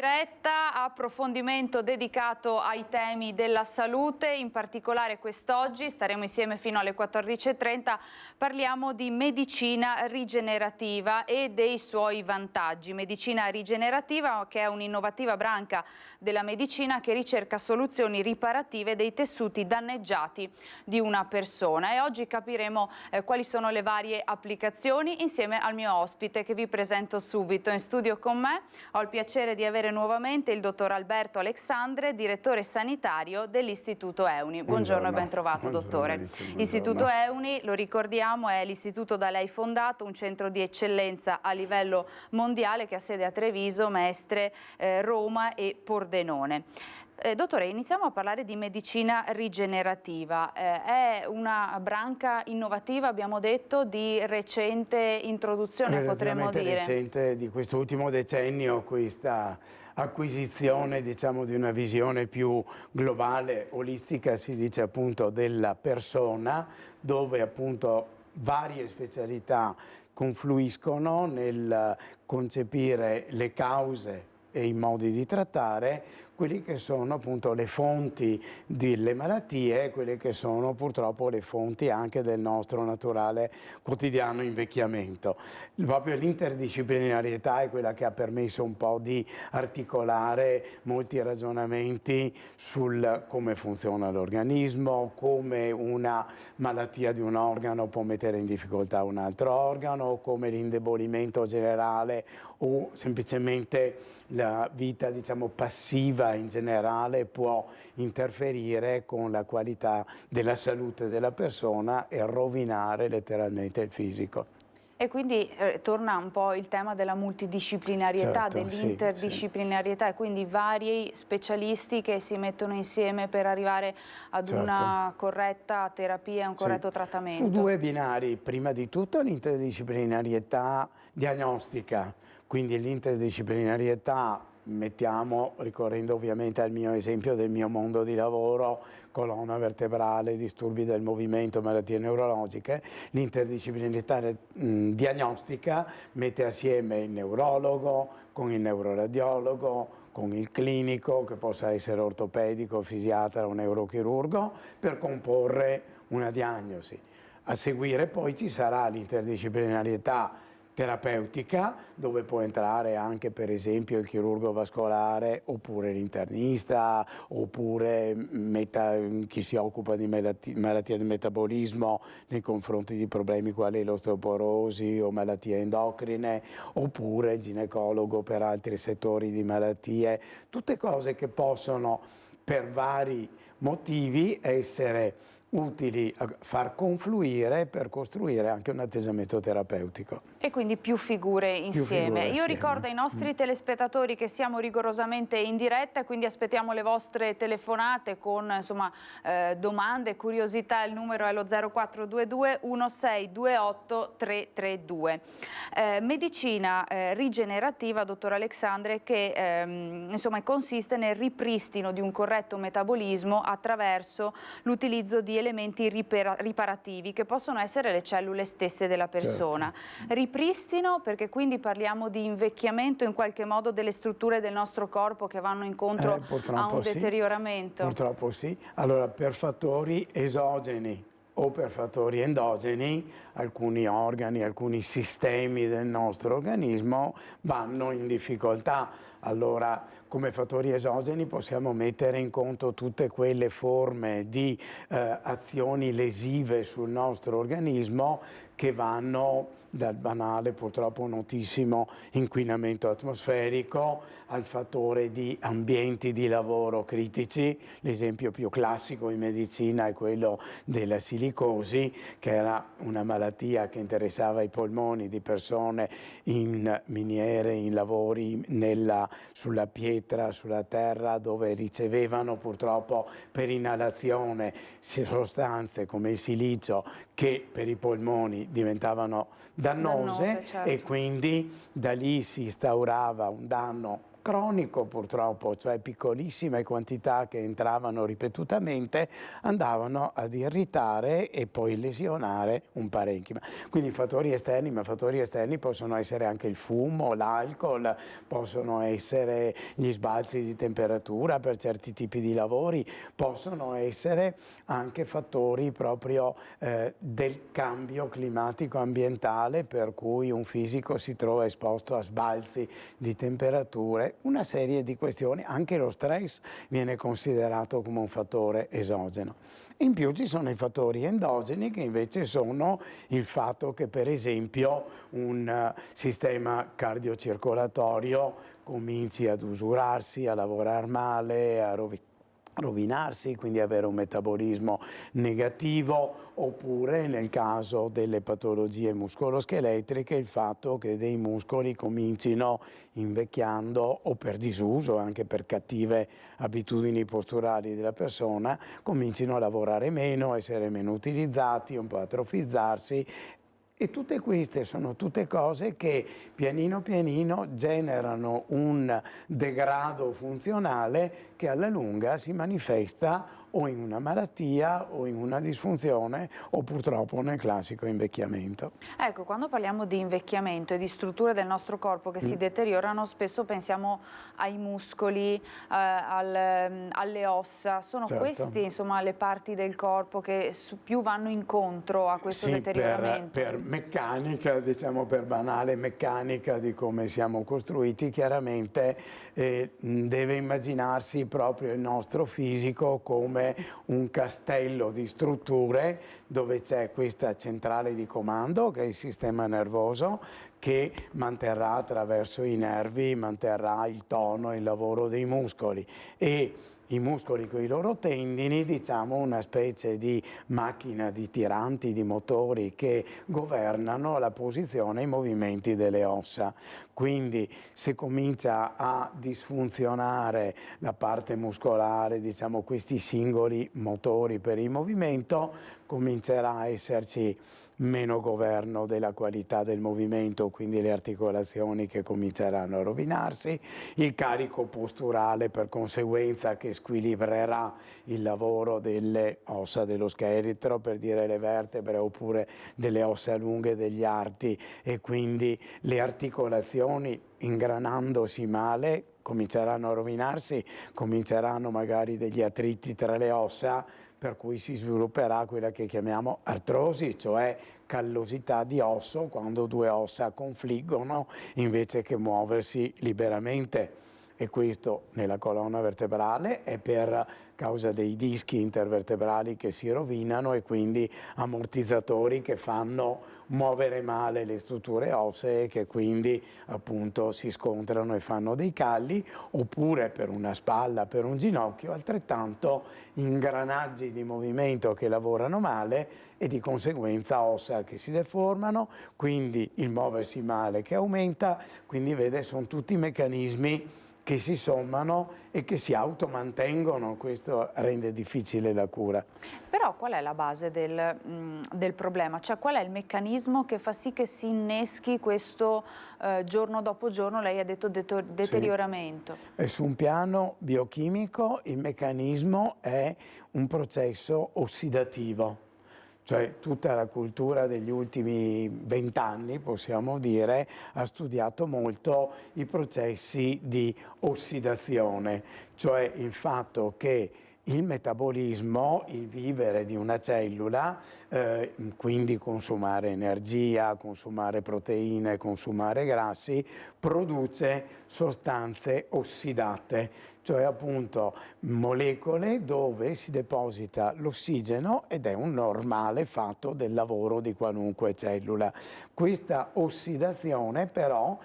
diretta, approfondimento dedicato ai temi della salute, in particolare quest'oggi staremo insieme fino alle 14:30, parliamo di medicina rigenerativa e dei suoi vantaggi. Medicina rigenerativa che è un'innovativa branca della medicina che ricerca soluzioni riparative dei tessuti danneggiati di una persona, e oggi capiremo quali sono le varie applicazioni insieme al mio ospite che vi presento subito. In studio con me ho il piacere di avere nuovamente il dottor Alberto Alexandre, direttore sanitario dell'Istituto EUNI. Buongiorno e ben trovato, dottore. L'Istituto EUNI, lo ricordiamo, è l'istituto da lei fondato, un centro di eccellenza a livello mondiale che ha sede a Treviso, Mestre, Roma e Pordenone. Dottore, iniziamo a parlare di medicina rigenerativa. È una branca innovativa, abbiamo detto, di recente introduzione, potremmo dire. Recente, di quest'ultimo decennio, questa acquisizione, diciamo, di una visione più globale, olistica, si dice appunto, della persona, dove appunto varie specialità confluiscono nel concepire le cause e i modi di trattare quelli che sono appunto le fonti delle malattie, quelle che sono purtroppo le fonti anche del nostro naturale quotidiano invecchiamento. Proprio l'interdisciplinarietà è quella che ha permesso un po' di articolare molti ragionamenti sul come funziona l'organismo, come una malattia di un organo può mettere in difficoltà un altro organo, come l'indebolimento generale o semplicemente la vita, diciamo, passiva in generale può interferire con la qualità della salute della persona e rovinare letteralmente il fisico. E quindi torna un po' il tema della multidisciplinarietà, certo, dell'interdisciplinarietà, e quindi vari specialisti che si mettono insieme per arrivare ad una corretta terapia, un corretto trattamento. Su due binari: prima di tutto l'interdisciplinarietà diagnostica, quindi l'interdisciplinarietà, mettiamo, ricorrendo ovviamente al mio esempio del mio mondo di lavoro, colonna vertebrale, disturbi del movimento, malattie neurologiche. L'interdisciplinarietà diagnostica mette assieme il neurologo con il neuroradiologo, con il clinico, che possa essere ortopedico, fisiatra o neurochirurgo, per comporre una diagnosi. A seguire poi ci sarà l'interdisciplinarietà terapeutica, dove può entrare anche per esempio il chirurgo vascolare, oppure l'internista, oppure chi si occupa di malattie del metabolismo nei confronti di problemi quali l'osteoporosi o malattie endocrine, oppure il ginecologo per altri settori di malattie. Tutte cose che possono per vari motivi essere utili a far confluire per costruire anche un atteggiamento terapeutico. E quindi più figure insieme. Io ricordo ai nostri telespettatori che siamo rigorosamente in diretta, quindi aspettiamo le vostre telefonate con domande, curiosità. Il numero è lo 0422 1628 332. Medicina rigenerativa, dottor Alexandre, che consiste nel ripristino di un corretto metabolismo attraverso l'utilizzo di elementi riparativi che possono essere le cellule stesse della persona. Ripristino perché quindi parliamo di invecchiamento in qualche modo delle strutture del nostro corpo che vanno incontro a un deterioramento. Purtroppo sì. Allora, per fattori esogeni o per fattori endogeni, alcuni organi, alcuni sistemi del nostro organismo vanno in difficoltà. Allora, come fattori esogeni possiamo mettere in conto tutte quelle forme di azioni lesive sul nostro organismo che vanno dal banale, purtroppo notissimo, inquinamento atmosferico al fattore di ambienti di lavoro critici. L'esempio più classico in medicina è quello della silicosi, che era una malattia che interessava i polmoni di persone in miniere, in lavori sulla pietra, sulla terra, dove ricevevano purtroppo per inalazione sostanze come il silicio che per i polmoni diventavano dannose, certo. E quindi da lì si instaurava un danno cronico purtroppo, cioè piccolissime quantità che entravano ripetutamente andavano ad irritare e poi lesionare un parenchima. Quindi fattori esterni, ma fattori esterni possono essere anche il fumo, l'alcol, possono essere gli sbalzi di temperatura per certi tipi di lavori, possono essere anche fattori proprio del cambio climatico ambientale, per cui un fisico si trova esposto a sbalzi di temperature, una serie di questioni. Anche lo stress viene considerato come un fattore esogeno. In più ci sono i fattori endogeni, che invece sono il fatto che per esempio un sistema cardiocircolatorio cominci ad usurarsi, a lavorare male, a rovinarsi, quindi avere un metabolismo negativo, oppure nel caso delle patologie muscoloscheletriche il fatto che dei muscoli comincino invecchiando o per disuso, anche per cattive abitudini posturali della persona, comincino a lavorare meno, essere meno utilizzati, un po' atrofizzarsi. E tutte queste sono tutte cose che pianino pianino generano un degrado funzionale che alla lunga si manifesta o in una malattia o in una disfunzione o purtroppo nel classico invecchiamento. Ecco, quando parliamo di invecchiamento e di strutture del nostro corpo che si deteriorano, spesso pensiamo ai muscoli, alle ossa. Sono Certo. queste, insomma, le parti del corpo che più vanno incontro a questo deterioramento? Per meccanica, diciamo per banale meccanica di come siamo costruiti, chiaramente deve immaginarsi proprio il nostro fisico come un castello di strutture dove c'è questa centrale di comando che è il sistema nervoso, che manterrà attraverso i nervi, manterrà il tono, il lavoro dei muscoli, e i muscoli con i loro tendini, diciamo una specie di macchina di tiranti, di motori che governano la posizione e i movimenti delle ossa. Quindi se comincia a disfunzionare la parte muscolare, diciamo questi singoli motori per il movimento, comincerà a esserci meno governo della qualità del movimento, quindi le articolazioni che cominceranno a rovinarsi, il carico posturale per conseguenza che squilibrerà il lavoro delle ossa dello scheletro, per dire le vertebre, oppure delle ossa lunghe degli arti, e quindi le articolazioni ingranandosi male cominceranno a rovinarsi, cominceranno magari degli attriti tra le ossa, per cui si svilupperà quella che chiamiamo artrosi, cioè callosità di osso, quando due ossa confliggono invece che muoversi liberamente. E questo nella colonna vertebrale è per causa dei dischi intervertebrali che si rovinano e quindi ammortizzatori che fanno muovere male le strutture ossee, che quindi appunto si scontrano e fanno dei calli, oppure per una spalla, per un ginocchio, altrettanto ingranaggi di movimento che lavorano male e di conseguenza ossa che si deformano, quindi il muoversi male che aumenta, quindi vede, sono tutti meccanismi che si sommano e che si automantengono. Questo rende difficile la cura. Però qual è la base del problema? Cioè qual è il meccanismo che fa sì che si inneschi questo giorno dopo giorno, lei ha detto deterioramento? Sì. Su un piano biochimico il meccanismo è un processo ossidativo. Cioè tutta la cultura degli ultimi 20 anni, possiamo dire, ha studiato molto i processi di ossidazione, cioè il fatto che il metabolismo, il vivere di una cellula, quindi consumare energia, consumare proteine, consumare grassi, produce sostanze ossidate, cioè appunto molecole dove si deposita l'ossigeno ed è un normale fatto del lavoro di qualunque cellula. Questa ossidazione però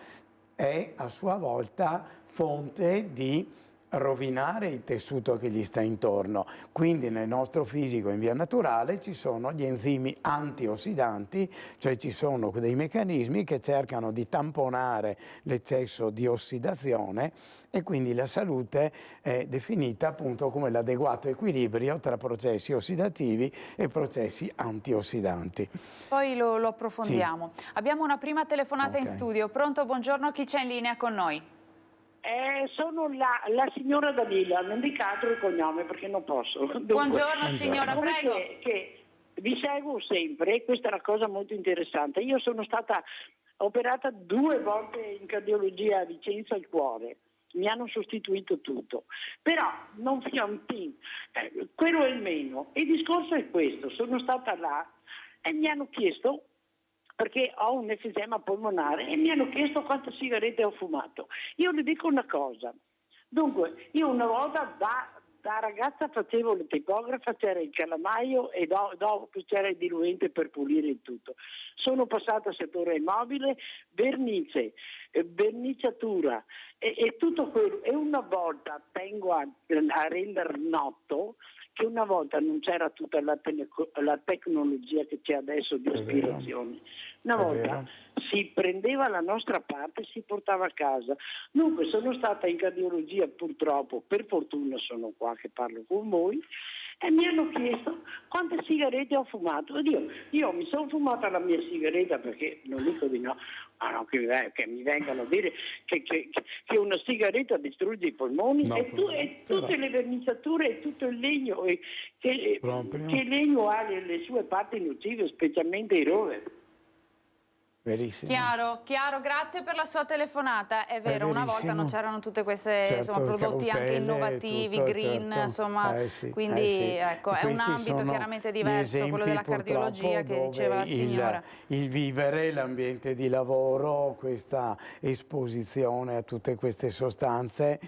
è a sua volta fonte di rovinare il tessuto che gli sta intorno. Quindi nel nostro fisico in via naturale ci sono gli enzimi antiossidanti, cioè ci sono dei meccanismi che cercano di tamponare l'eccesso di ossidazione, e quindi la salute è definita appunto come l'adeguato equilibrio tra processi ossidativi e processi antiossidanti. Poi lo approfondiamo. Sì. Abbiamo una prima telefonata in studio. Pronto, buongiorno, chi c'è in linea con noi? Sono la signora Danila, non dica altro il cognome perché non posso. Dunque, Buongiorno signora, prego. che vi seguo sempre, questa è una cosa molto interessante. Io sono stata operata 2 volte in cardiologia a Vicenza al cuore. Mi hanno sostituito tutto, però non fia un pin, quello è il meno. Il discorso è questo: sono stata là e mi hanno chiesto, perché ho un enfisema polmonare, e mi hanno chiesto quante sigarette ho fumato. Io le dico una cosa: dunque, io una volta da ragazza facevo la tipografa, c'era il calamaio e dopo c'era il diluente per pulire il tutto. Sono passata al settore immobile, vernice, verniciatura e tutto quello. E una volta tengo a rendere noto che una volta non c'era tutta la tecnologia che c'è adesso di aspirazione. Una volta si prendeva la nostra parte e si portava a casa. Dunque sono stata in cardiologia, purtroppo, per fortuna sono qua che parlo con voi, e mi hanno chiesto quante sigarette ho fumato. Ed io mi sono fumata la mia sigaretta, perché non dico di no, ma no, che mi vengano a dire che una sigaretta distrugge i polmoni, no, e tutte le verniciature e tutto il legno, che il legno ha le sue parti nocive, specialmente i rover. Verissimo. Chiaro, grazie per la sua telefonata. È vero, una volta non c'erano tutte queste, certo, insomma, prodotti cautele, anche innovativi, tutto, green, certo. insomma, quindi ecco, è un ambito chiaramente diverso, quello della cardiologia che diceva la signora. Il vivere, l'ambiente di lavoro, questa esposizione a tutte queste sostanze,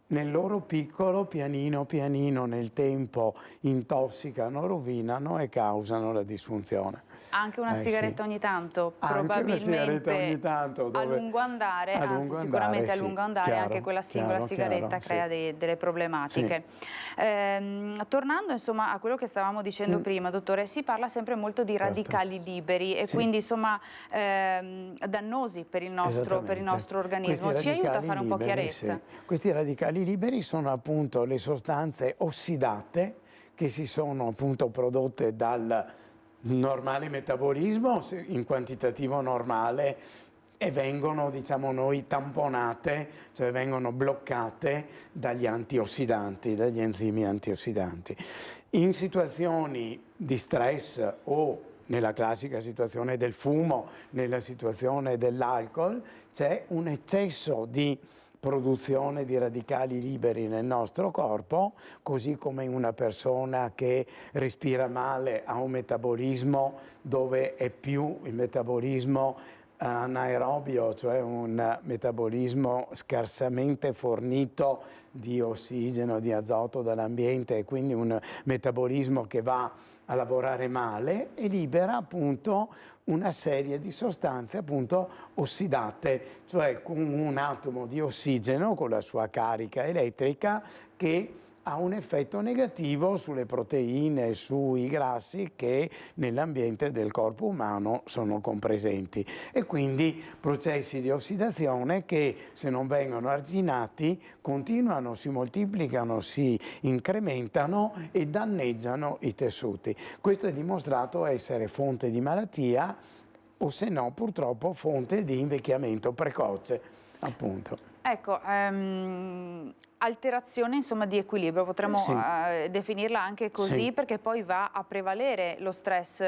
nel loro piccolo, pianino pianino, nel tempo intossicano, rovinano e causano la disfunzione. Anche una sigaretta ogni tanto, probabilmente ogni tanto, a lungo andare, anzi sicuramente a lungo andare, chiaro, anche quella singola sigaretta crea delle problematiche. Tornando insomma a quello che stavamo dicendo prima, dottore, si parla sempre molto di radicali liberi e quindi insomma dannosi per il nostro organismo. Ci aiuta a fare un po' chiarezza? Questi radicali liberi sono appunto le sostanze ossidate che si sono appunto prodotte dal normale metabolismo in quantitativo normale e vengono, diciamo noi, tamponate, cioè vengono bloccate dagli antiossidanti, dagli enzimi antiossidanti. In situazioni di stress o nella classica situazione del fumo, nella situazione dell'alcol, c'è un eccesso di produzione di radicali liberi nel nostro corpo, così come in una persona che respira male ha un metabolismo dove è più il metabolismo anaerobio, cioè un metabolismo scarsamente fornito di ossigeno, di azoto dall'ambiente, e quindi un metabolismo che va a lavorare male e libera appunto una serie di sostanze appunto ossidate, cioè con un atomo di ossigeno con la sua carica elettrica che ha un effetto negativo sulle proteine e sui grassi che nell'ambiente del corpo umano sono compresenti, e quindi processi di ossidazione che, se non vengono arginati, continuano, si moltiplicano, si incrementano e danneggiano i tessuti. Questo è dimostrato essere fonte di malattia o, se no, purtroppo fonte di invecchiamento precoce, appunto. Ecco, alterazione insomma di equilibrio, potremmo definirla anche così, perché poi va a prevalere lo stress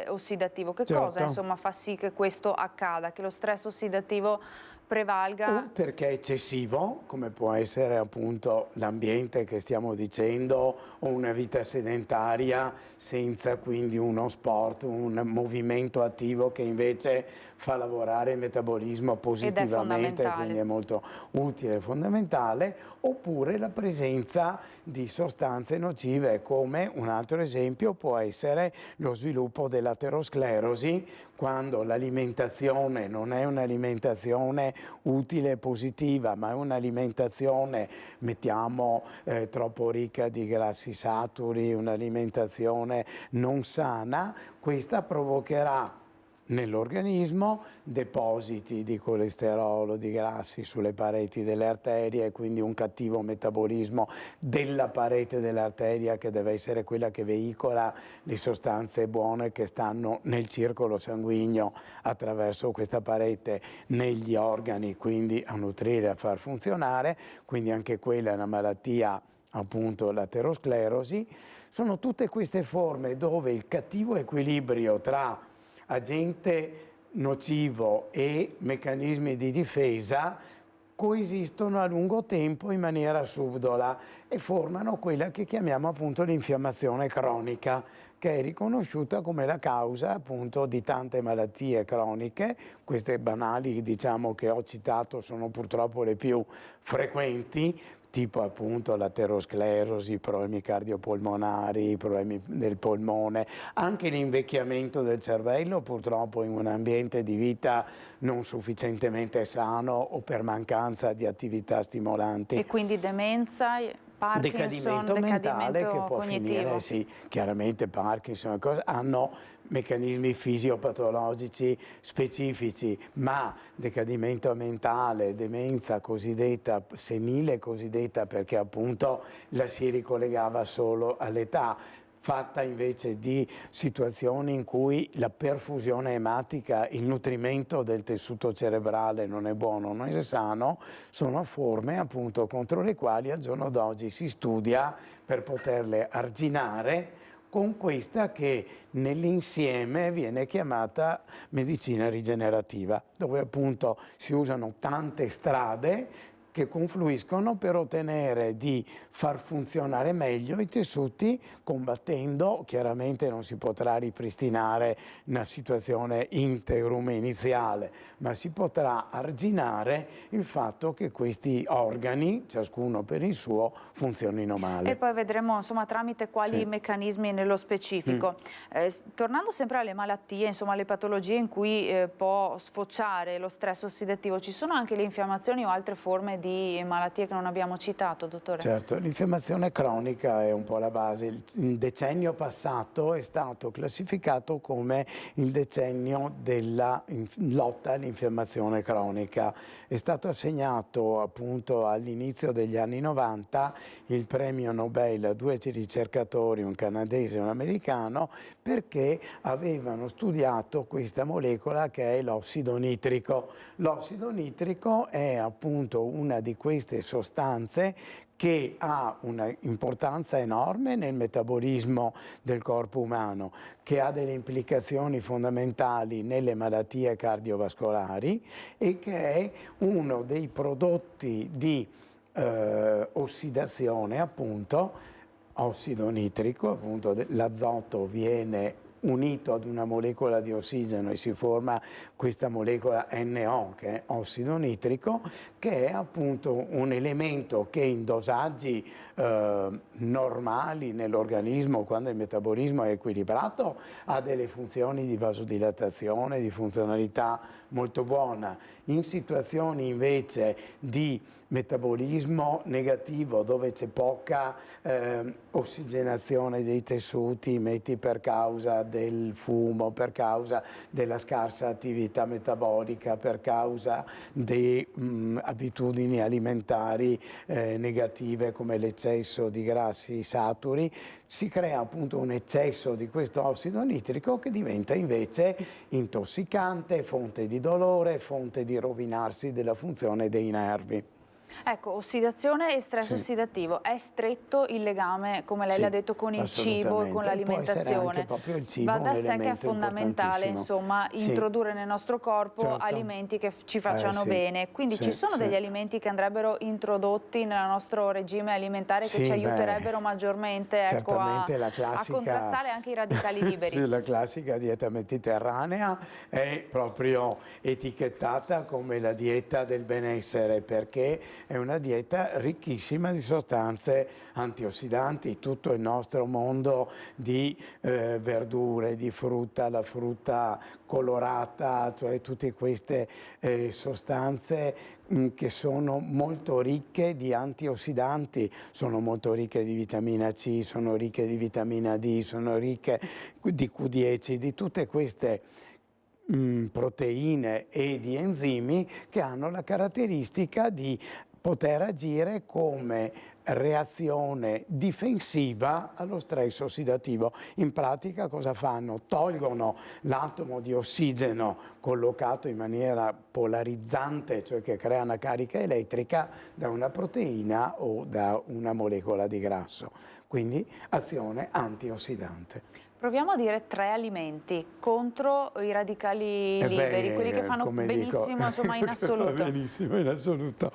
ossidativo. Che cosa insomma fa sì che questo accada, che lo stress ossidativo prevalga? O perché è eccessivo, come può essere appunto l'ambiente che stiamo dicendo, o una vita sedentaria senza quindi uno sport, un movimento attivo che invece fa lavorare il metabolismo positivamente, quindi è molto utile e fondamentale, oppure la presenza di sostanze nocive, come un altro esempio può essere lo sviluppo dell'aterosclerosi, quando l'alimentazione non è un'alimentazione utile e positiva, ma è un'alimentazione, mettiamo, troppo ricca di grassi saturi, un'alimentazione non sana, questa provocherà nell'organismo, depositi di colesterolo, di grassi sulle pareti delle arterie, quindi un cattivo metabolismo della parete dell'arteria, che deve essere quella che veicola le sostanze buone che stanno nel circolo sanguigno attraverso questa parete negli organi, quindi a nutrire, a far funzionare. Quindi anche quella è una malattia, appunto l'aterosclerosi. Sono tutte queste forme dove il cattivo equilibrio tra agente nocivo e meccanismi di difesa coesistono a lungo tempo in maniera subdola e formano quella che chiamiamo appunto l'infiammazione cronica, che è riconosciuta come la causa appunto di tante malattie croniche. Queste banali, diciamo, che ho citato sono purtroppo le più frequenti, tipo appunto l'aterosclerosi, i problemi cardiopolmonari, i problemi del polmone, anche l'invecchiamento del cervello, purtroppo in un ambiente di vita non sufficientemente sano o per mancanza di attività stimolanti. E quindi demenza, Parkinson, Decadimento mentale che può cognitivo. finire, sì, chiaramente Parkinson e cose hanno meccanismi fisiopatologici specifici, ma decadimento mentale, demenza cosiddetta senile, cosiddetta perché appunto la si ricollegava solo all'età, fatta invece di situazioni in cui la perfusione ematica, il nutrimento del tessuto cerebrale non è buono, non è sano, sono forme appunto contro le quali al giorno d'oggi si studia per poterle arginare con questa che nell'insieme viene chiamata medicina rigenerativa, dove appunto si usano tante strade che confluiscono per ottenere di far funzionare meglio i tessuti, combattendo, chiaramente non si potrà ripristinare una situazione integrum iniziale, ma si potrà arginare il fatto che questi organi, ciascuno per il suo, funzionino male. E poi vedremo insomma tramite quali meccanismi nello specifico. Tornando sempre alle malattie, insomma alle patologie in cui può sfociare lo stress ossidativo, ci sono anche le infiammazioni o altre forme di malattie che non abbiamo citato, dottore? Certo, l'infiammazione cronica è un po' la base. Il decennio passato è stato classificato come il decennio della lotta all'infiammazione cronica. È stato assegnato appunto all'inizio degli anni 90 il premio Nobel a due ricercatori, un canadese e un americano, perché avevano studiato questa molecola che è l'ossido nitrico. L'ossido nitrico è appunto una di queste sostanze che ha un'importanza enorme nel metabolismo del corpo umano, che ha delle implicazioni fondamentali nelle malattie cardiovascolari e che è uno dei prodotti di ossidazione, appunto, ossido nitrico, appunto l'azoto viene unito ad una molecola di ossigeno e si forma questa molecola NO, che è ossido nitrico, che è appunto un elemento che in dosaggi normali nell'organismo, quando il metabolismo è equilibrato, ha delle funzioni di vasodilatazione, di funzionalità molto buona. In situazioni invece di metabolismo negativo, dove c'è poca ossigenazione dei tessuti, metti per causa del fumo, per causa della scarsa attività metabolica, per causa di abitudini alimentari negative come l'eccesso di grassi saturi, si crea appunto un eccesso di questo ossido nitrico che diventa invece intossicante, fonte di dolore, fonte di rovinarsi della funzione dei nervi. Ecco, ossidazione e stress ossidativo, è stretto il legame, come lei l'ha detto, con il cibo e con l'alimentazione. Va da sé che è fondamentale, insomma, introdurre nel nostro corpo alimenti che ci facciano bene. Quindi ci sono degli alimenti che andrebbero introdotti nel nostro regime alimentare che ci aiuterebbero maggiormente, ecco, a contrastare anche i radicali liberi. Sì, la classica dieta mediterranea è proprio etichettata come la dieta del benessere, perché è una dieta ricchissima di sostanze antiossidanti. Tutto il nostro mondo di verdure, di frutta, la frutta colorata, cioè tutte queste sostanze che sono molto ricche di antiossidanti, sono molto ricche di vitamina C, sono ricche di vitamina D, sono ricche di Q10, di tutte queste proteine e di enzimi che hanno la caratteristica di poter agire come reazione difensiva allo stress ossidativo. In pratica cosa fanno? Tolgono l'atomo di ossigeno collocato in maniera polarizzante, cioè che crea una carica elettrica, da una proteina o da una molecola di grasso. Quindi azione antiossidante. Proviamo a dire 3 alimenti contro i radicali liberi, quelli che fanno benissimo, insomma, in assoluto. Benissimo in assoluto.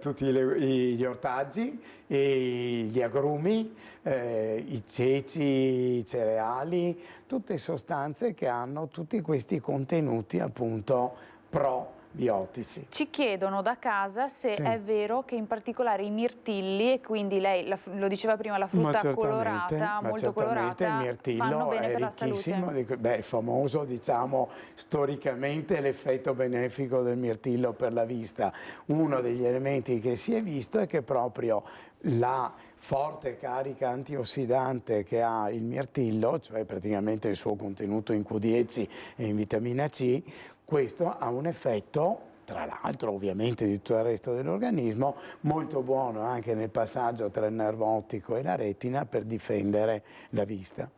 Tutti gli ortaggi, gli agrumi, i ceci, i cereali, tutte sostanze che hanno tutti questi contenuti appunto probiotici. Ci chiedono da casa se è vero che in particolare i mirtilli, e quindi lei lo diceva prima, la frutta colorata, molto colorata, il mirtillo fanno bene è per la ricchissimo, salute. è famoso, diciamo, storicamente l'effetto benefico del mirtillo per la vista. Uno degli elementi che si è visto è che proprio la forte carica antiossidante che ha il mirtillo, cioè praticamente il suo contenuto in Q10 e in vitamina C, questo ha un effetto, tra l'altro ovviamente di tutto il resto dell'organismo, molto buono anche nel passaggio tra il nervo ottico e la retina per difendere la vista.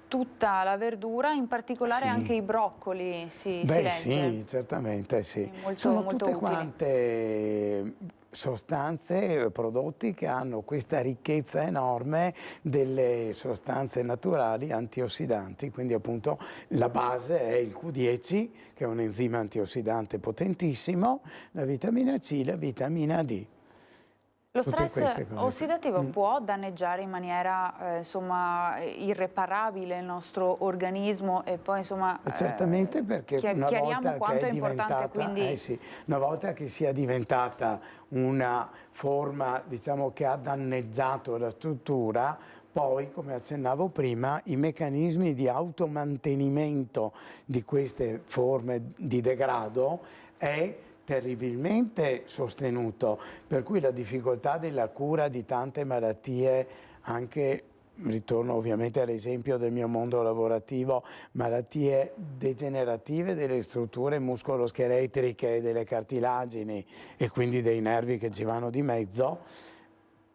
Tutta la verdura, in particolare anche i broccoli, si legge. Sì, certamente sì. Sono tutte quante sostanze, prodotti che hanno questa ricchezza enorme delle sostanze naturali antiossidanti, quindi appunto la base è il Q10, che è un enzima antiossidante potentissimo, la vitamina C, la vitamina D. Lo stress ossidativo può danneggiare in maniera insomma, irreparabile il nostro organismo e poi insomma certamente, perché una volta quanto che è importante quindi... una volta che sia diventata una forma, diciamo, che ha danneggiato la struttura, poi, come accennavo prima, i meccanismi di automantenimento di queste forme di degrado è terribilmente sostenuto, per cui la difficoltà della cura di tante malattie, anche, ritorno ovviamente all'esempio del mio mondo lavorativo, malattie degenerative delle strutture muscoloscheletriche, delle cartilagini e quindi dei nervi che ci vanno di mezzo,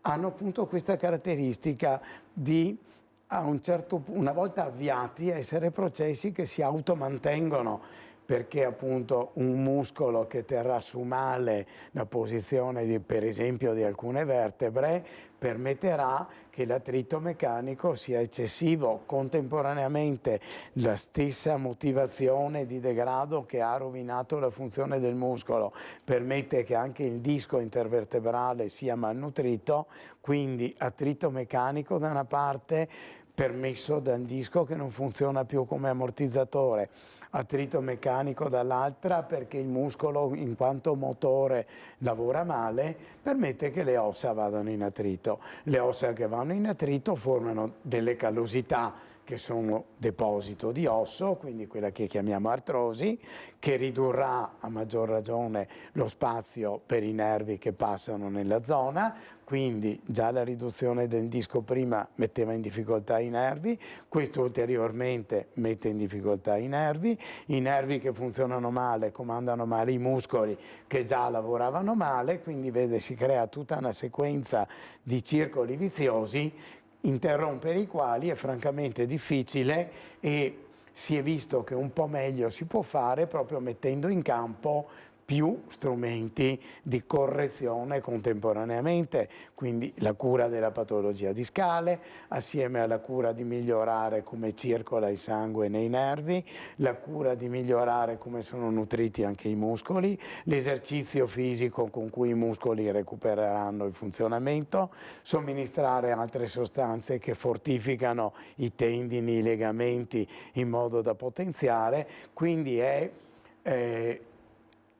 hanno appunto questa caratteristica di, una volta avviati, essere processi che si automantengono, perché appunto un muscolo che terrà su male la posizione per esempio di alcune vertebre permetterà che l'attrito meccanico sia eccessivo. Contemporaneamente la stessa motivazione di degrado che ha rovinato la funzione del muscolo permette che anche il disco intervertebrale sia malnutrito, quindi attrito meccanico da una parte permesso dal disco che non funziona più come ammortizzatore, attrito meccanico dall'altra perché il muscolo in quanto motore lavora male, permette che le ossa vadano in attrito. Le ossa che vanno in attrito formano delle callosità che sono deposito di osso, quindi quella che chiamiamo artrosi, che ridurrà a maggior ragione lo spazio per i nervi che passano nella zona, quindi già la riduzione del disco prima metteva in difficoltà i nervi, questo ulteriormente mette in difficoltà i nervi che funzionano male comandano male i muscoli che già lavoravano male, quindi si crea tutta una sequenza di circoli viziosi, interrompere i quali è francamente difficile e si è visto che un po' meglio si può fare proprio mettendo in campo più strumenti di correzione contemporaneamente, quindi la cura della patologia discale, assieme alla cura di migliorare come circola il sangue nei nervi, la cura di migliorare come sono nutriti anche i muscoli, l'esercizio fisico con cui i muscoli recupereranno il funzionamento, somministrare altre sostanze che fortificano i tendini, i legamenti in modo da potenziare, quindi è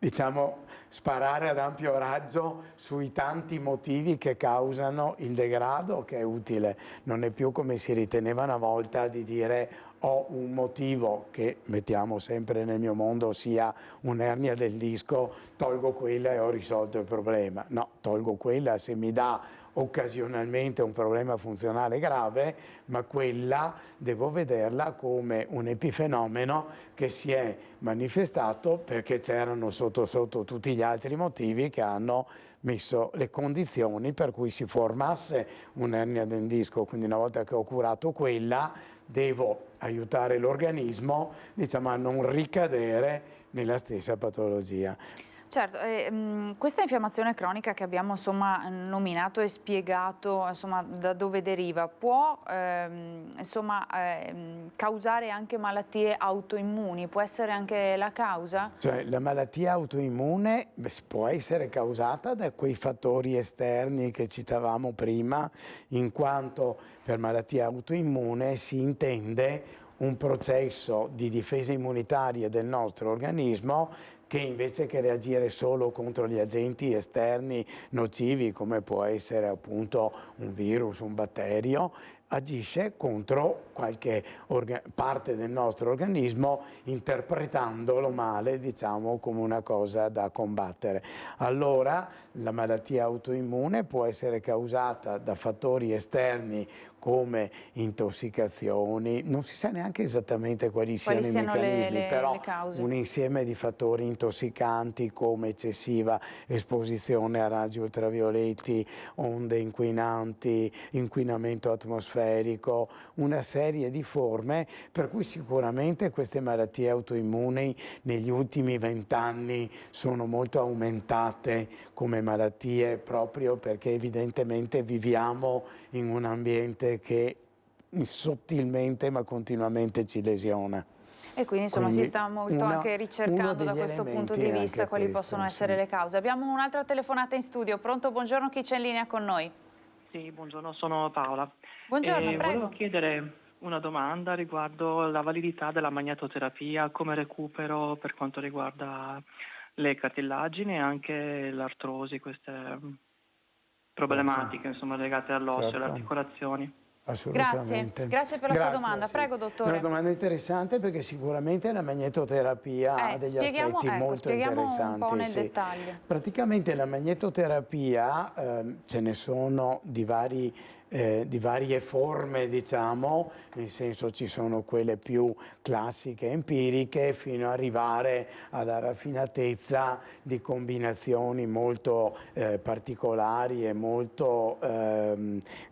diciamo, sparare ad ampio raggio sui tanti motivi che causano il degrado, che è utile. Non è più come si riteneva una volta di dire ho un motivo che, mettiamo sempre nel mio mondo, sia un'ernia del disco, tolgo quella e ho risolto il problema. No, tolgo quella se mi dà occasionalmente un problema funzionale grave, ma quella devo vederla come un epifenomeno che si è manifestato perché c'erano sotto tutti gli altri motivi che hanno messo le condizioni per cui si formasse un'ernia del disco. Quindi una volta che ho curato quella, devo aiutare l'organismo, diciamo, a non ricadere nella stessa patologia. Certo, questa infiammazione cronica che abbiamo insomma nominato e spiegato insomma da dove deriva può causare anche malattie autoimmuni, può essere anche la causa? Cioè la malattia autoimmune può essere causata da quei fattori esterni che citavamo prima, in quanto per malattia autoimmune si intende un processo di difesa immunitaria del nostro organismo che invece che reagire solo contro gli agenti esterni nocivi, come può essere appunto un virus, un batterio, agisce contro qualche parte del nostro organismo, interpretandolo male, diciamo, come una cosa da combattere. Allora la malattia autoimmune può essere causata da fattori esterni come intossicazioni, non si sa neanche esattamente quali siano i meccanismi, però un insieme di fattori intossicanti come eccessiva esposizione a raggi ultravioletti, onde inquinanti, inquinamento atmosferico, una serie di forme per cui sicuramente queste malattie autoimmuni negli ultimi 20 anni sono molto aumentate come malattie proprio perché evidentemente viviamo in un ambiente che sottilmente ma continuamente ci lesiona. E quindi insomma si sta molto anche ricercando da questo punto di vista quali possono essere le cause. Abbiamo un'altra telefonata in studio. Pronto? Buongiorno, chi c'è in linea con noi? Sì, buongiorno, sono Paola. Buongiorno, prego. Volevo chiedere una domanda riguardo la validità della magnetoterapia come recupero per quanto riguarda le cartilagini e anche l'artrosi, queste problematiche insomma, legate all'osso e alle articolazioni. Assolutamente. Grazie per la sua domanda. Sì. Prego, dottore. È una domanda interessante perché sicuramente la magnetoterapia ha degli aspetti molto interessanti. Un po' nel dettaglio. Praticamente la magnetoterapia ce ne sono di varie forme, diciamo, nel senso ci sono quelle più classiche, empiriche, fino ad arrivare alla raffinatezza di combinazioni molto particolari e molto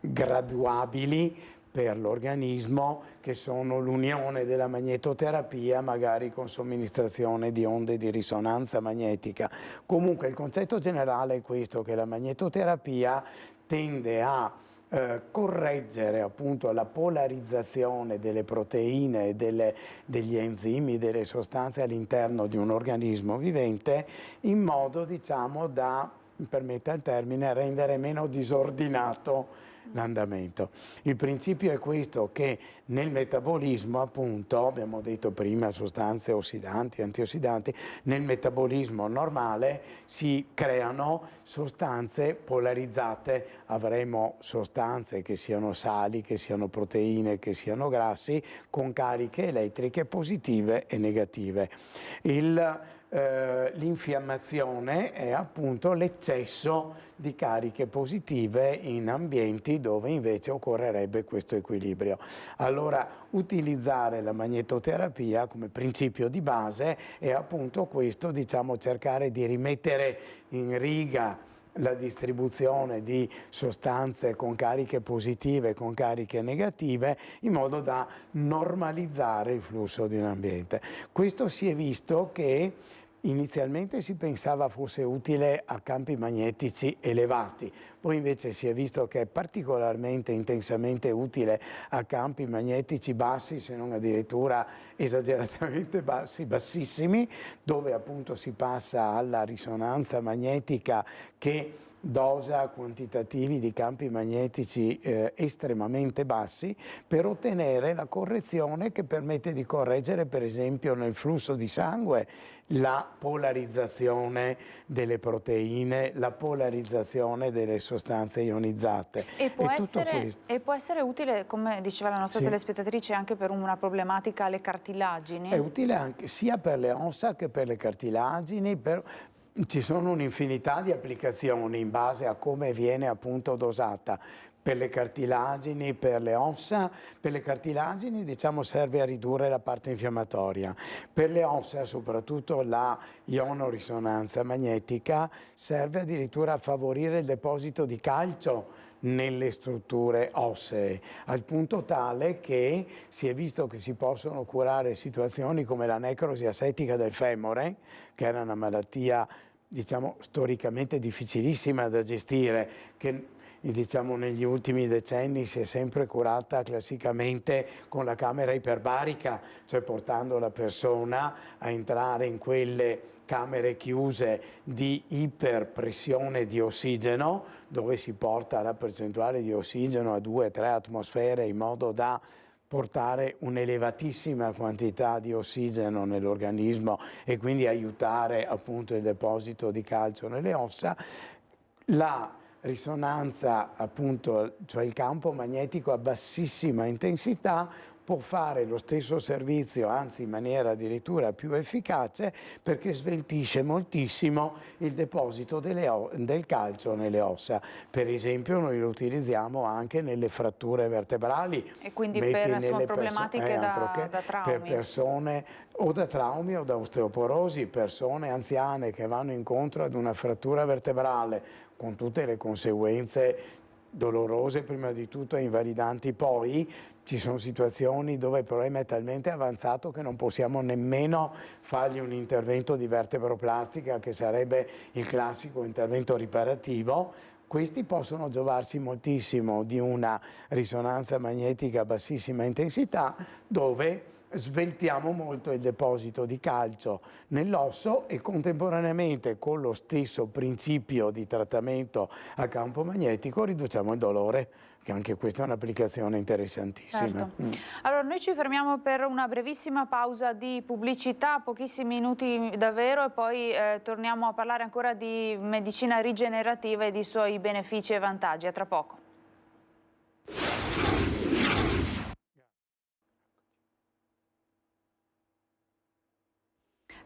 graduabili per l'organismo, che sono l'unione della magnetoterapia magari con somministrazione di onde di risonanza magnetica. Comunque il concetto generale è questo, che la magnetoterapia tende a correggere appunto la polarizzazione delle proteine e degli enzimi, delle sostanze all'interno di un organismo vivente in modo, diciamo, da, mi permetta il termine, rendere meno disordinato l'andamento. Il principio è questo, che nel metabolismo, appunto, abbiamo detto prima sostanze ossidanti, antiossidanti, nel metabolismo normale si creano sostanze polarizzate, avremo sostanze che siano sali, che siano proteine, che siano grassi, con cariche elettriche positive e negative. L'infiammazione è appunto l'eccesso di cariche positive in ambienti dove invece occorrerebbe questo equilibrio. Allora utilizzare la magnetoterapia come principio di base è appunto questo, diciamo, cercare di rimettere in riga la distribuzione di sostanze con cariche positive e con cariche negative in modo da normalizzare il flusso di un ambiente. Questo si è visto che inizialmente si pensava fosse utile a campi magnetici elevati, poi invece si è visto che è particolarmente intensamente utile a campi magnetici bassi, se non addirittura esageratamente bassi, bassissimi, dove appunto si passa alla risonanza magnetica che dosa quantitativi di campi magnetici estremamente bassi per ottenere la correzione che permette di correggere, per esempio, nel flusso di sangue la polarizzazione delle proteine, la polarizzazione delle sostanze ionizzate. E può essere utile, come diceva la nostra telespettatrice, anche per una problematica alle cartilagini? È utile anche sia per le ossa che per le cartilagini. Ci sono un'infinità di applicazioni in base a come viene appunto dosata. Per le cartilagini, per le ossa, per le cartilagini diciamo serve a ridurre la parte infiammatoria. Per le ossa, soprattutto la ionorisonanza magnetica, serve addirittura a favorire il deposito di calcio nelle strutture ossee, al punto tale che si è visto che si possono curare situazioni come la necrosi asettica del femore, che era una malattia diciamo storicamente difficilissima da gestire, che diciamo negli ultimi decenni si è sempre curata classicamente con la camera iperbarica, cioè portando la persona a entrare in quelle camere chiuse di iperpressione di ossigeno, dove si porta la percentuale di ossigeno a 2-3 atmosfere in modo da portare un'elevatissima quantità di ossigeno nell'organismo e quindi aiutare appunto il deposito di calcio nelle ossa. La risonanza, appunto, cioè il campo magnetico a bassissima intensità, può fare lo stesso servizio, anzi in maniera addirittura più efficace, perché sveltisce moltissimo il deposito del calcio nelle ossa. Per esempio noi lo utilizziamo anche nelle fratture vertebrali. E quindi per problematiche da traumi. Per persone o da traumi o da osteoporosi, persone anziane che vanno incontro ad una frattura vertebrale con tutte le conseguenze dolorose prima di tutto e invalidanti poi. Ci sono situazioni dove il problema è talmente avanzato che non possiamo nemmeno fargli un intervento di vertebroplastica, che sarebbe il classico intervento riparativo. Questi possono giovarsi moltissimo di una risonanza magnetica a bassissima intensità, dove sveltiamo molto il deposito di calcio nell'osso e contemporaneamente, con lo stesso principio di trattamento a campo magnetico, riduciamo il dolore, che anche questa è un'applicazione interessantissima. Certo. Allora noi ci fermiamo per una brevissima pausa di pubblicità, pochissimi minuti davvero, e poi torniamo a parlare ancora di medicina rigenerativa e di suoi benefici e vantaggi. A tra poco.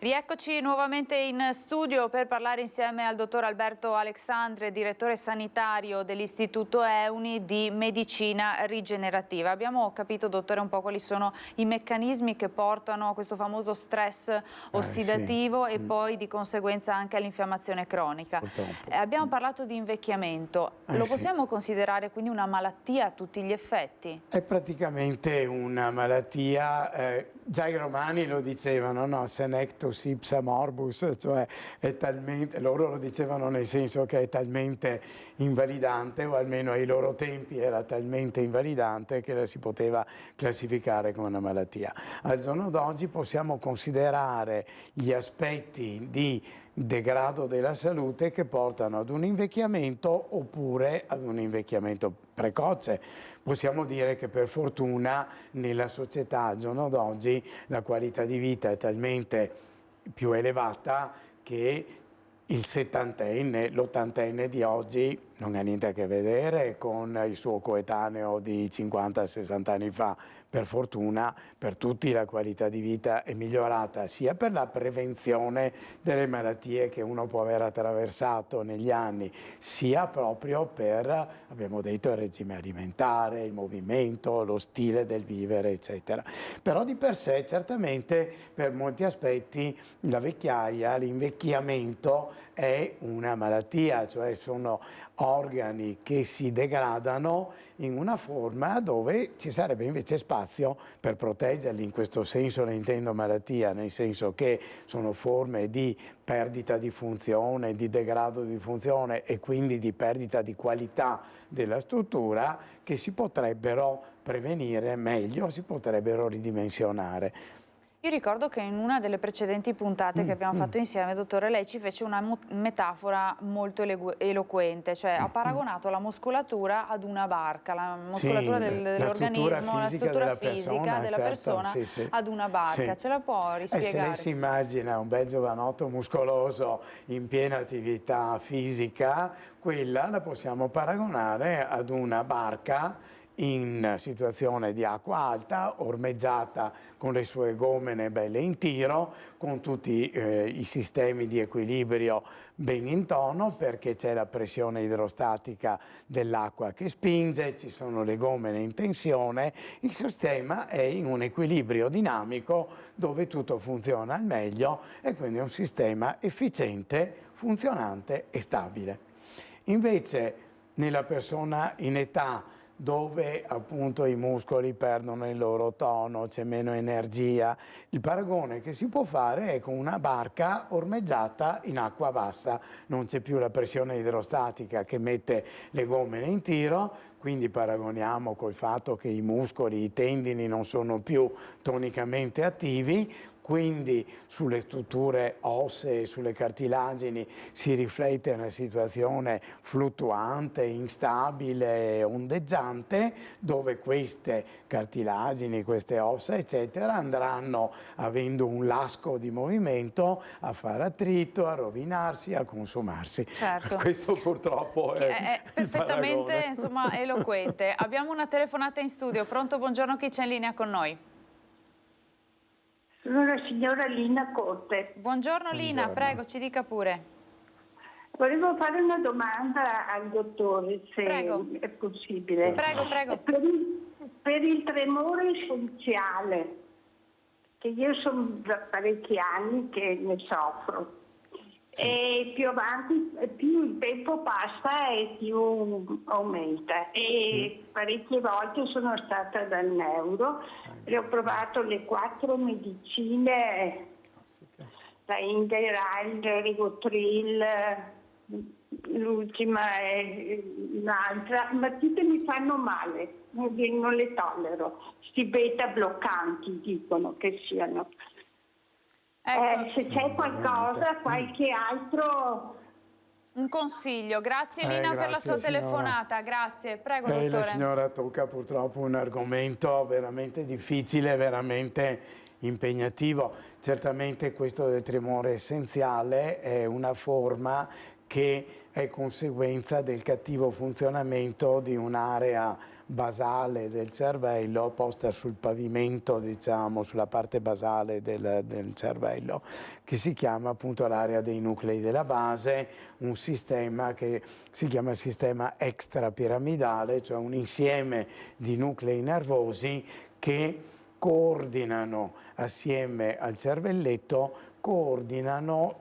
Rieccoci nuovamente in studio per parlare insieme al dottor Alberto Alexandre, direttore sanitario dell'Istituto EUNI di medicina rigenerativa. Abbiamo capito, dottore, un po' quali sono i meccanismi che portano a questo famoso stress ossidativo e poi di conseguenza anche all'infiammazione cronica. Abbiamo parlato di invecchiamento, lo possiamo considerare quindi una malattia a tutti gli effetti? È praticamente una malattia, già i romani lo dicevano, no? Senectus ipsa morbus, cioè è talmente, loro lo dicevano nel senso che è talmente invalidante, o almeno ai loro tempi era talmente invalidante che la si poteva classificare come una malattia. Al giorno d'oggi possiamo considerare gli aspetti di degrado della salute che portano ad un invecchiamento oppure ad un invecchiamento precoce. Possiamo dire che per fortuna nella società al giorno d'oggi la qualità di vita è talmente più elevata che il settantenne, l'ottantenne di oggi non ha niente a che vedere con il suo coetaneo di 50-60 anni fa. Per fortuna per tutti la qualità di vita è migliorata, sia per la prevenzione delle malattie che uno può aver attraversato negli anni, sia proprio per, abbiamo detto, il regime alimentare, il movimento, lo stile del vivere, eccetera. Però di per sé certamente per molti aspetti la vecchiaia, l'invecchiamento è una malattia, cioè sono organi che si degradano in una forma dove ci sarebbe invece spazio per proteggerli. In questo senso ne intendo malattia, nel senso che sono forme di perdita di funzione, di degrado di funzione e quindi di perdita di qualità della struttura che si potrebbero prevenire meglio, si potrebbero ridimensionare. Io ricordo che in una delle precedenti puntate che abbiamo fatto insieme, dottore, lei ci fece una metafora molto eloquente, cioè ha paragonato la muscolatura ad una barca, la muscolatura dell'organismo, la struttura fisica della persona ad una barca. Ce la può rispiegare? Se lei si immagina un bel giovanotto muscoloso in piena attività fisica, quella la possiamo paragonare ad una barca in situazione di acqua alta, ormeggiata con le sue gomene belle in tiro, con tutti i sistemi di equilibrio ben in tono, perché c'è la pressione idrostatica dell'acqua che spinge, ci sono le gomene in tensione, il sistema è in un equilibrio dinamico dove tutto funziona al meglio e quindi è un sistema efficiente, funzionante e stabile. Invece nella persona in età dove appunto i muscoli perdono il loro tono, c'è meno energia, il paragone che si può fare è con una barca ormeggiata in acqua bassa, non c'è più la pressione idrostatica che mette le gomene in tiro, quindi paragoniamo col fatto che i muscoli, i tendini non sono più tonicamente attivi, quindi sulle strutture ossee, sulle cartilagini si riflette una situazione fluttuante, instabile, ondeggiante, dove queste cartilagini, queste ossa, eccetera, andranno avendo un lasco di movimento a fare attrito, a rovinarsi, a consumarsi. Certo. Questo purtroppo è perfettamente, insomma, eloquente. Abbiamo una telefonata in studio. Pronto, buongiorno, chi c'è in linea con noi? Sono la signora Lina Corte. Buongiorno Lina, prego, ci dica pure. Volevo fare una domanda al dottore, se è possibile. Prego, prego. Per il tremore essenziale, che io sono da parecchi anni che ne soffro, e più avanti, più il tempo passa e più aumenta. E parecchie volte sono stata dal neuro e ho provato le 4 medicine, la Inderal, Rivotril, l'ultima è un'altra, ma tutte mi fanno male, non le tollero. Sti beta bloccanti dicono che siano. Ecco. Se c'è qualcosa, qualche altro... Un consiglio. Grazie Lina per la sua telefonata, grazie. Prego dottore. La signora tocca purtroppo un argomento veramente difficile, veramente impegnativo. Certamente questo del tremore essenziale è una forma che è conseguenza del cattivo funzionamento di un'area basale del cervello posta sul pavimento, diciamo, sulla parte basale del cervello, che si chiama appunto l'area dei nuclei della base, un sistema che si chiama sistema extrapiramidale, cioè un insieme di nuclei nervosi che coordinano assieme al cervelletto, coordinano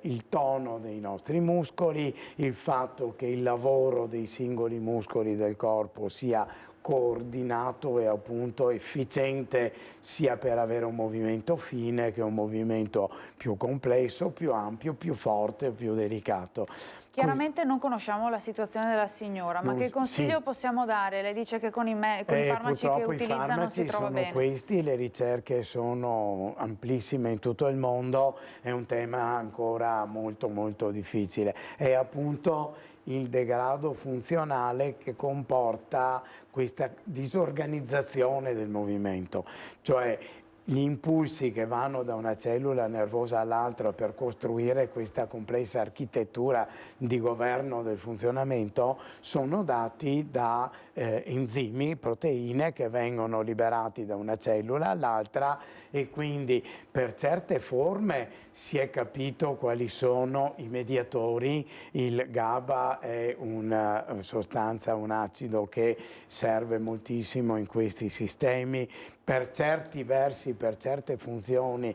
il tono dei nostri muscoli, il fatto che il lavoro dei singoli muscoli del corpo sia coordinato e appunto efficiente sia per avere un movimento fine che un movimento più complesso, più ampio, più forte, più delicato. Chiaramente non conosciamo la situazione della signora, ma che consiglio possiamo dare? Lei dice che con i farmaci che utilizza non si trova bene. Purtroppo i farmaci sono questi, le ricerche sono amplissime in tutto il mondo, è un tema ancora molto molto difficile. È appunto il degrado funzionale che comporta questa disorganizzazione del movimento, cioè gli impulsi che vanno da una cellula nervosa all'altra per costruire questa complessa architettura di governo del funzionamento sono dati da enzimi, proteine che vengono liberati da una cellula all'altra e quindi per certe forme si è capito quali sono i mediatori. Il GABA è una sostanza, un acido che serve moltissimo in questi sistemi. Per certi versi, per certe funzioni,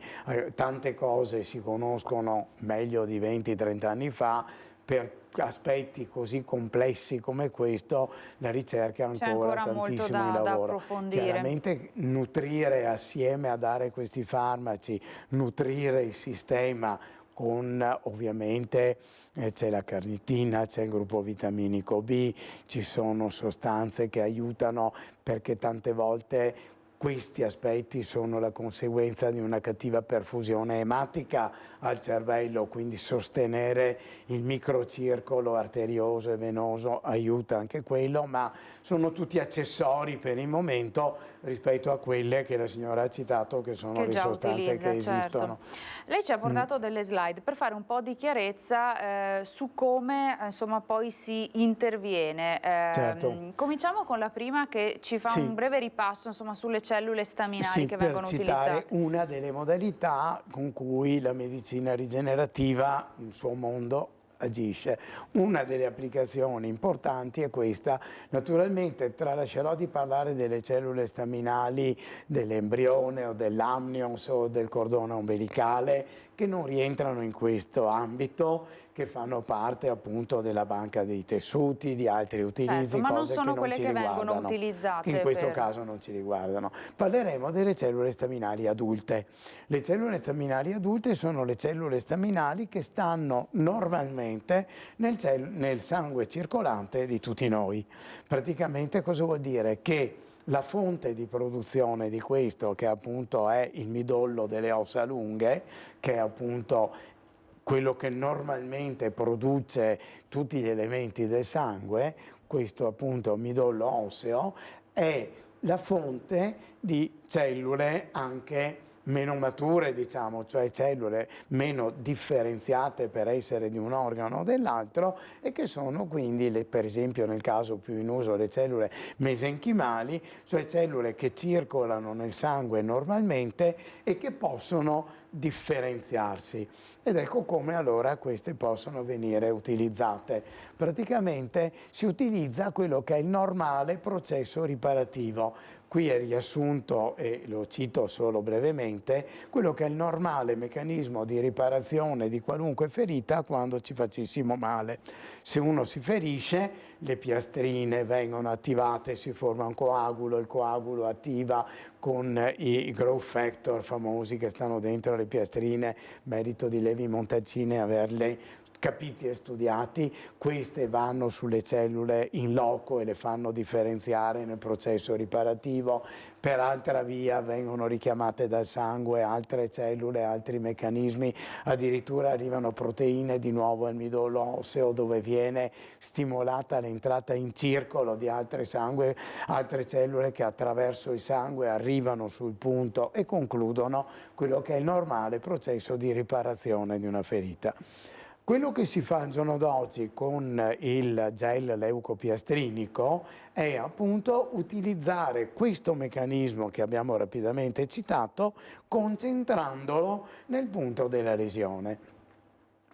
tante cose si conoscono meglio di 20-30 anni fa. Per aspetti così complessi come questo la ricerca ha ancora tantissimo di lavoro. Da approfondire. Chiaramente nutrire assieme a dare questi farmaci, nutrire il sistema con ovviamente c'è la carnitina, c'è il gruppo vitaminico B, ci sono sostanze che aiutano perché tante volte questi aspetti sono la conseguenza di una cattiva perfusione ematica al cervello, quindi sostenere il microcircolo arterioso e venoso aiuta anche quello, ma sono tutti accessori per il momento rispetto a quelle che la signora ha citato, che sono le sostanze che esistono. Certo. Lei ci ha portato delle slide per fare un po' di chiarezza su come insomma poi si interviene. Certo. Cominciamo con la prima, che ci fa un breve ripasso insomma sulle cellule staminali che vengono utilizzate. Per citare una delle modalità con cui la medicina rigenerativa nel suo mondo agisce. Una delle applicazioni importanti è questa. Naturalmente tralascerò di parlare delle cellule staminali dell'embrione o dell'amnios o del cordone ombelicale, che non rientrano in questo ambito, che fanno parte appunto della banca dei tessuti, di altri utilizzi, certo, ma cose non sono che quelle non ci che riguardano, vengono utilizzate che in questo caso non ci riguardano. Parleremo delle cellule staminali adulte. Le cellule staminali adulte sono le cellule staminali che stanno normalmente nel sangue circolante di tutti noi. Praticamente cosa vuol dire? Che la fonte di produzione di questo, che appunto è il midollo delle ossa lunghe, che è appunto quello che normalmente produce tutti gli elementi del sangue, questo appunto midollo osseo, è la fonte di cellule anche meno mature, diciamo, cioè cellule meno differenziate per essere di un organo o dell'altro, e che sono quindi, per esempio nel caso più in uso, le cellule mesenchimali, cioè cellule che circolano nel sangue normalmente e che possono differenziarsi. Ed ecco come allora queste possono venire utilizzate. Praticamente si utilizza quello che è il normale processo riparativo. Qui è riassunto, e lo cito solo brevemente, quello che è il normale meccanismo di riparazione di qualunque ferita quando ci facessimo male. Se uno si ferisce, le piastrine vengono attivate, si forma un coagulo, il coagulo attiva con i growth factor famosi che stanno dentro le piastrine, merito di Levi Montalcini averle capiti e studiati. Queste vanno sulle cellule in loco e le fanno differenziare nel processo riparativo. Per altra via vengono richiamate dal sangue altre cellule, altri meccanismi, addirittura arrivano proteine di nuovo al midollo osseo, dove viene stimolata l'entrata in circolo di altre cellule che attraverso il sangue arrivano sul punto e concludono quello che è il normale processo di riparazione di una ferita. Quello che si fa al giorno d'oggi con il gel leucopiastrinico è appunto utilizzare questo meccanismo che abbiamo rapidamente citato, concentrandolo nel punto della lesione.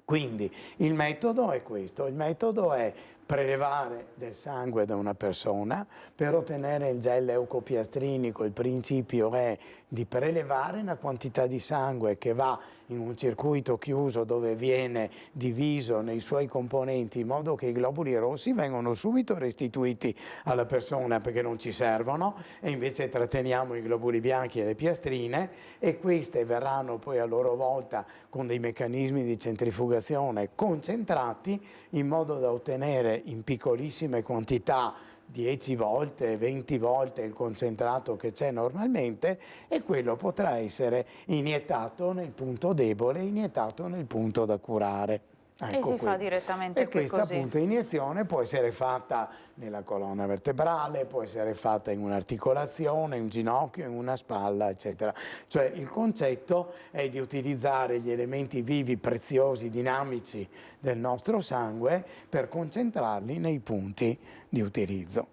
Quindi il metodo è questo, il metodo è prelevare del sangue da una persona. Per ottenere il gel leucopiastrinico il principio è di prelevare una quantità di sangue che va in un circuito chiuso dove viene diviso nei suoi componenti in modo che i globuli rossi vengono subito restituiti alla persona perché non ci servono, e invece tratteniamo i globuli bianchi e le piastrine, e queste verranno poi a loro volta con dei meccanismi di centrifugazione concentrati in modo da ottenere in piccolissime quantità 10 volte, 20 volte il concentrato che c'è normalmente, e quello potrà essere iniettato nel punto debole, iniettato nel punto da curare. Ecco, e si fa direttamente e questa così. appunto iniezione può essere fatta nella colonna vertebrale, può essere fatta in un'articolazione, in un ginocchio, in una spalla, eccetera. Cioè il concetto è di utilizzare gli elementi vivi, preziosi, dinamici del nostro sangue per concentrarli nei punti di utilizzo.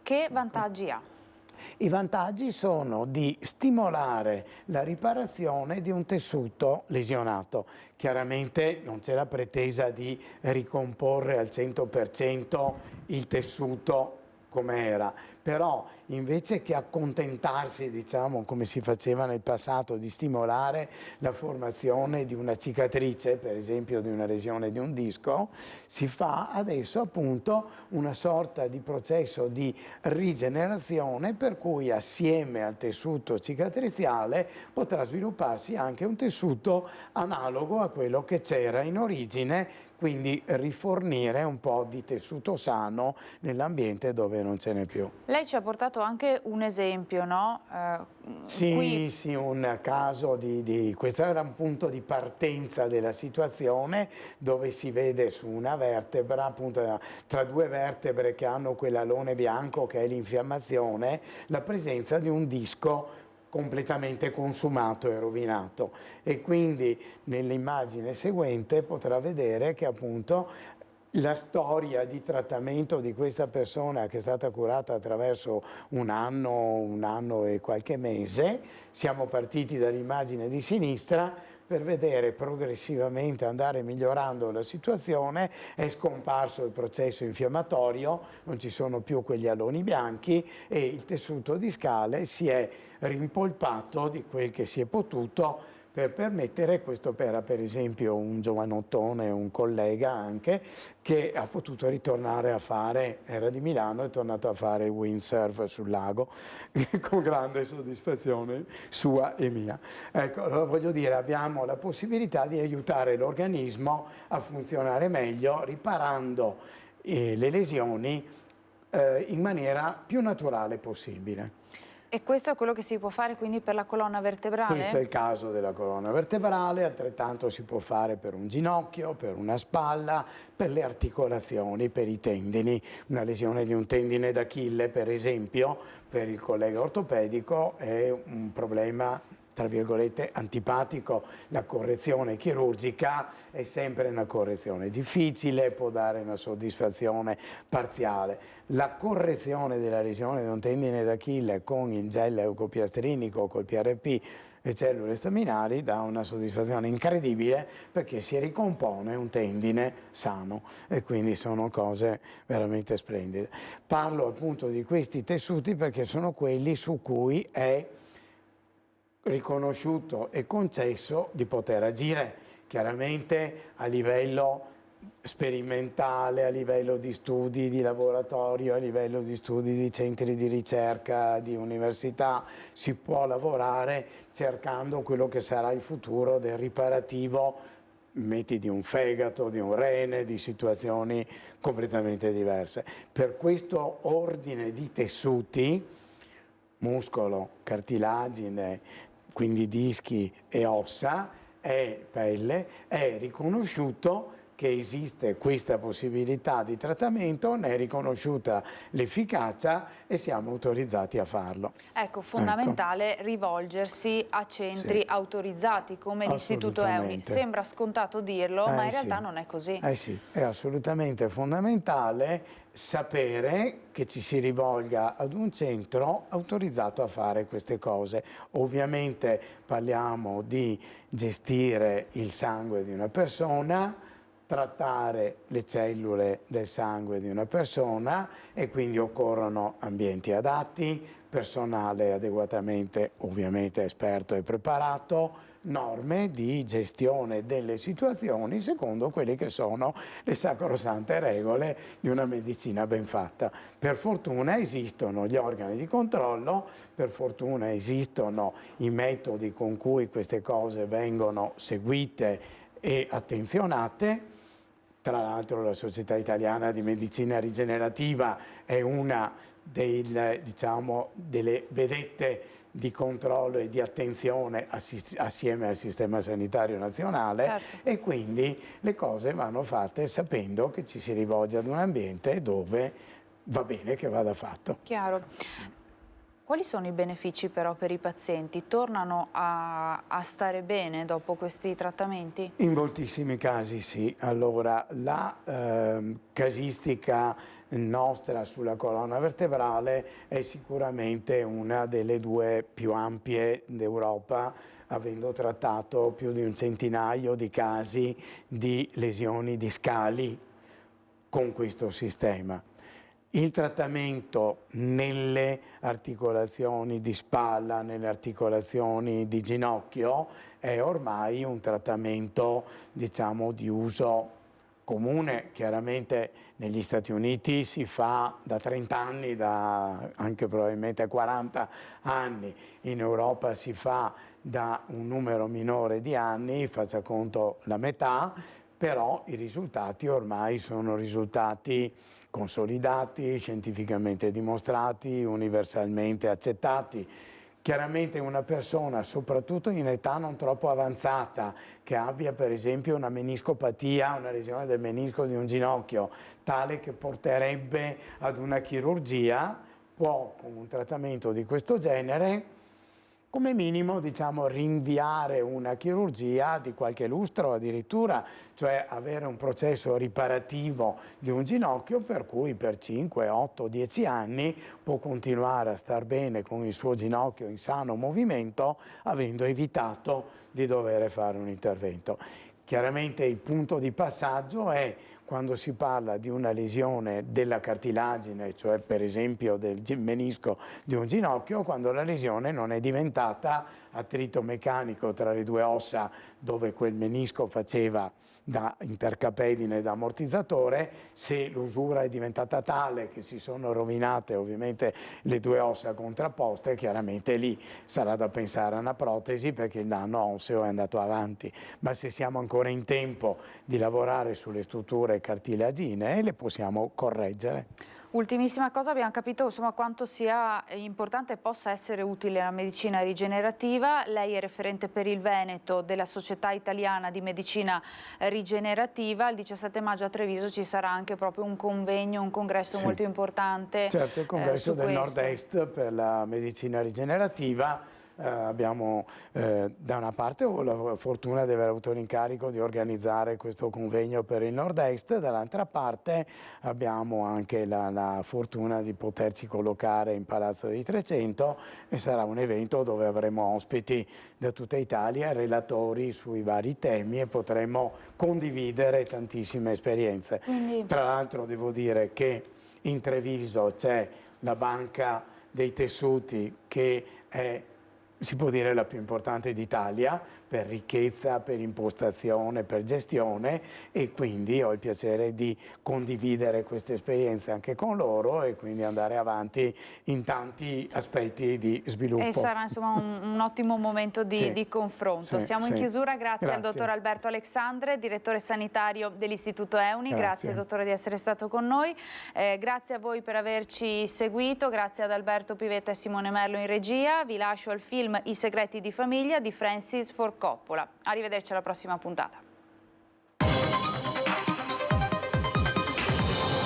Che vantaggi ha? I vantaggi sono di stimolare la riparazione di un tessuto lesionato. Chiaramente non c'è la pretesa di ricomporre al 100% il tessuto come era, però invece che accontentarsi, diciamo, come si faceva nel passato, di stimolare la formazione di una cicatrice, per esempio di una lesione di un disco, si fa adesso appunto una sorta di processo di rigenerazione per cui assieme al tessuto cicatriziale potrà svilupparsi anche un tessuto analogo a quello che c'era in origine quindi rifornire un po' di tessuto sano nell'ambiente dove non ce n'è più. Lei ci ha portato anche un esempio, no? Sì, sì, un caso questo era un punto di partenza della situazione, dove si vede su una vertebra, appunto tra due vertebre che hanno quell'alone bianco che è l'infiammazione, la presenza di un disco completamente consumato e rovinato, e quindi nell'immagine seguente potrà vedere che appunto la storia di trattamento di questa persona, che è stata curata attraverso un anno e qualche mese. Siamo partiti dall'immagine di sinistra per vedere progressivamente andare migliorando la situazione. È scomparso il processo infiammatorio, non ci sono più quegli aloni bianchi e il tessuto discale si è rimpolpato di quel che si è potuto, per permettere, questo era per esempio un giovanottone, un collega anche, che ha potuto ritornare a fare, era di Milano, è tornato a fare windsurf sul lago con grande soddisfazione sua e mia. Ecco, allora voglio dire, abbiamo la possibilità di aiutare l'organismo a funzionare meglio, riparando le lesioni in maniera più naturale possibile. E questo è quello che si può fare quindi per la colonna vertebrale? Questo è il caso della colonna vertebrale, altrettanto si può fare per un ginocchio, per una spalla, per le articolazioni, per i tendini. Una lesione di un tendine d'Achille, per esempio, per il collega ortopedico è un problema, tra virgolette, antipatico. La correzione chirurgica è sempre una correzione difficile, può dare una soddisfazione parziale. La correzione della lesione di un tendine d'Achille con il gel leucopiastrinico, col PRP, le cellule staminali, dà una soddisfazione incredibile, perché si ricompone un tendine sano, e quindi sono cose veramente splendide. Parlo appunto di questi tessuti perché sono quelli su cui è riconosciuto e concesso di poter agire, chiaramente a livello sperimentale, a livello di studi di laboratorio, a livello di studi di centri di ricerca, di università. Si può lavorare cercando quello che sarà il futuro del riparativo, metti di un fegato, di un rene, di situazioni completamente diverse. Per questo ordine di tessuti, muscolo, cartilagine, quindi dischi e ossa e pelle, è riconosciuto che esiste questa possibilità di trattamento, ne è riconosciuta l'efficacia e siamo autorizzati a farlo. Ecco, fondamentale rivolgersi a centri autorizzati come l'Istituto EUNI. Sembra scontato dirlo, ma in realtà non è così. Sì, è assolutamente fondamentale sapere che ci si rivolga ad un centro autorizzato a fare queste cose. Ovviamente parliamo di gestire il sangue di una persona, trattare le cellule del sangue di una persona, e quindi occorrono ambienti adatti, personale adeguatamente ovviamente esperto e preparato, norme di gestione delle situazioni secondo quelle che sono le sacrosante regole di una medicina ben fatta. Per fortuna esistono gli organi di controllo, per fortuna esistono i metodi con cui queste cose vengono seguite e attenzionate. Tra l'altro la Società Italiana di Medicina Rigenerativa è una delle vedette di controllo e di attenzione assieme al Sistema Sanitario Nazionale. Certo. E quindi le cose vanno fatte sapendo che ci si rivolge ad un ambiente dove va bene che vada fatto. Chiaro. Quali sono i benefici però per i pazienti? Tornano a stare bene dopo questi trattamenti? In moltissimi casi sì. Allora, la casistica nostra sulla colonna vertebrale è sicuramente una delle due più ampie d'Europa, avendo trattato più di un centinaio di casi di lesioni discali con questo sistema. Il trattamento nelle articolazioni di spalla, nelle articolazioni di ginocchio, è ormai un trattamento, diciamo, di uso comune. Chiaramente negli Stati Uniti si fa da 30 anni, da anche probabilmente 40 anni. In Europa si fa da un numero minore di anni, faccia conto la metà. però i risultati ormai sono risultati consolidati, scientificamente dimostrati, universalmente accettati. Chiaramente una persona, soprattutto in età non troppo avanzata, che abbia per esempio una meniscopatia, una lesione del menisco di un ginocchio, tale che porterebbe ad una chirurgia, può con un trattamento di questo genere come minimo, diciamo, rinviare una chirurgia di qualche lustro addirittura, cioè avere un processo riparativo di un ginocchio per cui per 5, 8, 10 anni può continuare a star bene con il suo ginocchio in sano movimento, avendo evitato di dover fare un intervento. Chiaramente il punto di passaggio è quando si parla di una lesione della cartilagine, cioè per esempio del menisco di un ginocchio, quando la lesione non è diventata attrito meccanico tra le due ossa dove quel menisco faceva da intercapedine, da ammortizzatore. Se l'usura è diventata tale che si sono rovinate ovviamente le due ossa contrapposte, chiaramente lì sarà da pensare a una protesi perché il danno osseo è andato avanti. Ma se siamo ancora in tempo di lavorare sulle strutture cartilaginee, le possiamo correggere. Ultimissima cosa, abbiamo capito insomma quanto sia importante e possa essere utile la medicina rigenerativa. Lei è referente per il Veneto della Società Italiana di Medicina Rigenerativa. Il 17 maggio a Treviso ci sarà anche proprio un convegno, un congresso molto importante. Certo, il congresso del Nord-Est per la medicina rigenerativa. Abbiamo da una parte la fortuna di aver avuto l'incarico di organizzare questo convegno per il Nord-Est, dall'altra parte abbiamo anche la fortuna di poterci collocare in Palazzo dei 300 e sarà un evento dove avremo ospiti da tutta Italia, relatori sui vari temi e potremo condividere tantissime esperienze. Tra l'altro devo dire che in Treviso c'è la Banca dei Tessuti che è, si può dire, la più importante d'Italia per ricchezza, per impostazione, per gestione, e quindi ho il piacere di condividere queste esperienze anche con loro e quindi andare avanti in tanti aspetti di sviluppo. E sarà insomma un ottimo momento di confronto. Siamo in chiusura, grazie al dottor Alberto Alexandre, direttore sanitario dell'Istituto EUNI, grazie dottore di essere stato con noi, grazie a voi per averci seguito, grazie ad Alberto Pivetta e Simone Merlo in regia, vi lascio al film I segreti di famiglia di Francis Ford Coppola. Arrivederci alla prossima puntata.